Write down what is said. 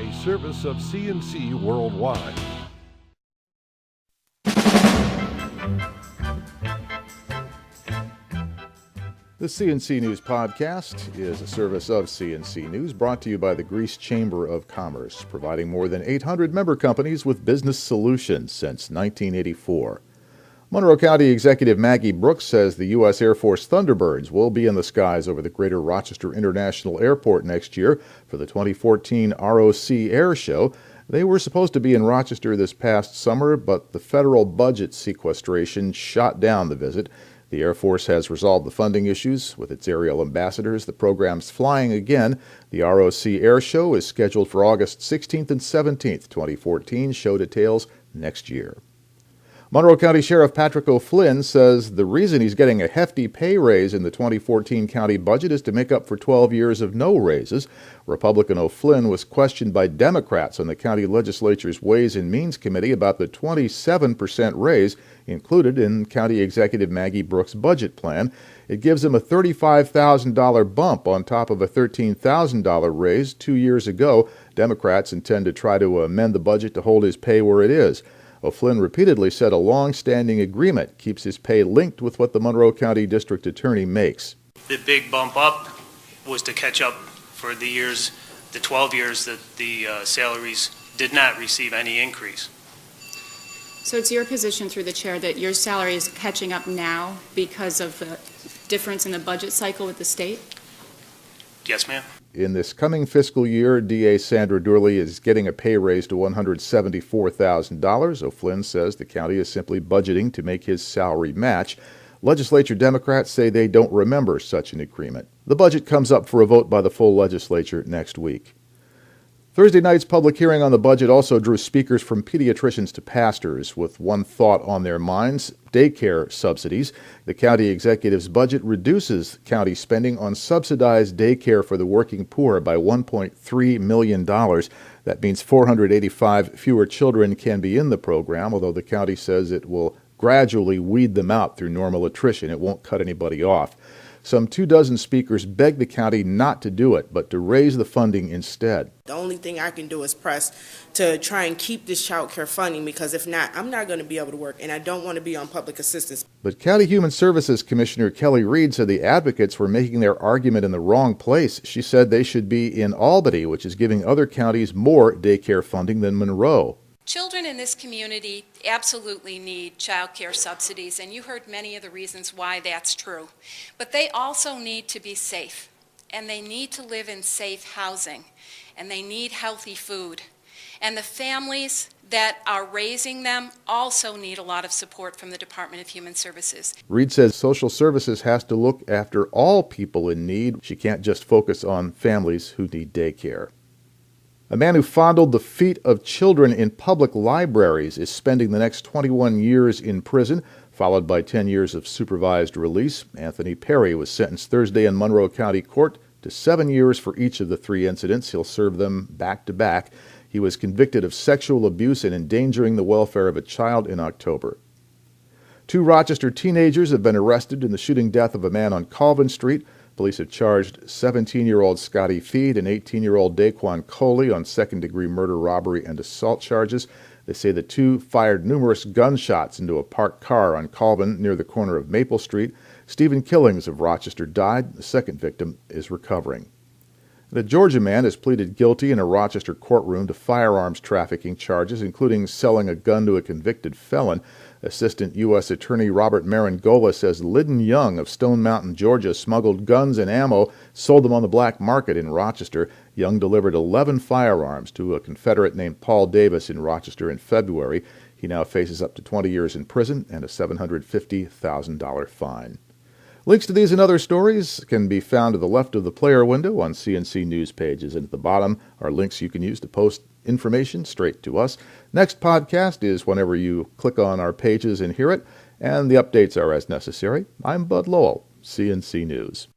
a service of CNC Worldwide. The CNC News Podcast is a service of CNC News brought to you by the Greece Chamber of Commerce, providing more than 800 member companies with business solutions since 1984. Monroe County Executive Maggie Brooks says the U.S. Air Force Thunderbirds will be in the skies over the Greater Rochester International Airport next year for the 2014 ROC Air Show. They were supposed to be in Rochester this past summer, but the federal budget sequestration shot down the visit. The Air Force has resolved the funding issues with its aerial ambassadors. The program's flying again. The ROC Air Show is scheduled for August 16th and 17th, 2014. Show details next year. Monroe County Sheriff Patrick O'Flynn says the reason he's getting a hefty pay raise in the 2014 county budget is to make up for 12 years of no raises. Republican O'Flynn was questioned by Democrats on the county legislature's Ways and Means Committee about the 27% raise included in County Executive Maggie Brooks' budget plan. It gives him a $35,000 bump on top of a $13,000 raise 2 years ago. Democrats intend to try to amend the budget to hold his pay where it is. O'Flynn repeatedly said a long-standing agreement keeps his pay linked with what the Monroe County District Attorney makes. The big bump up was to catch up for the 12 years that the salaries did not receive any increase. So it's your position through the chair that your salary is catching up now because of the difference in the budget cycle with the state? Yes, ma'am. In this coming fiscal year, DA Sandra Dourley is getting a pay raise to $174,000. O'Flynn says the county is simply budgeting to make his salary match. Legislature Democrats say they don't remember such an agreement. The budget comes up for a vote by the full legislature next week. Thursday night's public hearing on the budget also drew speakers from pediatricians to pastors with one thought on their minds: daycare subsidies. The county executive's budget reduces county spending on subsidized daycare for the working poor by $1.3 million. That means 485 fewer children can be in the program, although the county says it will gradually weed them out through normal attrition. It won't cut anybody off. Some 24 speakers begged the county not to do it, but to raise the funding instead. The only thing I can do is press to try and keep this child care funding, because if not, I'm not going to be able to work, and I don't want to be on public assistance. But County Human Services Commissioner Kelly Reed said the advocates were making their argument in the wrong place. She said they should be in Albany, which is giving other counties more daycare funding than Monroe. Children in this community absolutely need child care subsidies, and you heard many of the reasons why that's true. But they also need to be safe, and they need to live in safe housing, and they need healthy food. And the families that are raising them also need a lot of support from the Department of Human Services. Reed says social services has to look after all people in need. She can't just focus on families who need daycare. A man who fondled the feet of children in public libraries is spending the next 21 years in prison, followed by 10 years of supervised release. Anthony Perry was sentenced Thursday in Monroe County Court to 7 years for each of the 3 incidents. He'll serve them back to back. He was convicted of sexual abuse and endangering the welfare of a child in October. 2 Rochester teenagers have been arrested in the shooting death of a man on Colvin Street. Police have charged 17-year-old Scotty Feed and 18-year-old Daquan Coley on second-degree murder, robbery, and assault charges. They say the 2 fired numerous gunshots into a parked car on Colvin near the corner of Maple Street. Stephen Killings of Rochester died. The second victim is recovering. And a Georgia man has pleaded guilty in a Rochester courtroom to firearms trafficking charges, including selling a gun to a convicted felon. Assistant U.S. Attorney Robert Marangola says Lyddon Young of Stone Mountain, Georgia, smuggled guns and ammo, sold them on the black market in Rochester. Young delivered 11 firearms to a Confederate named Paul Davis in Rochester in February. He now faces up to 20 years in prison and a $750,000 fine. Links to these and other stories can be found to the left of the player window on CNC News pages, and at the bottom are links you can use to post information straight to us. Next podcast is whenever you click on our pages and hear it, and the updates are as necessary. I'm Bud Lowell, CNC News.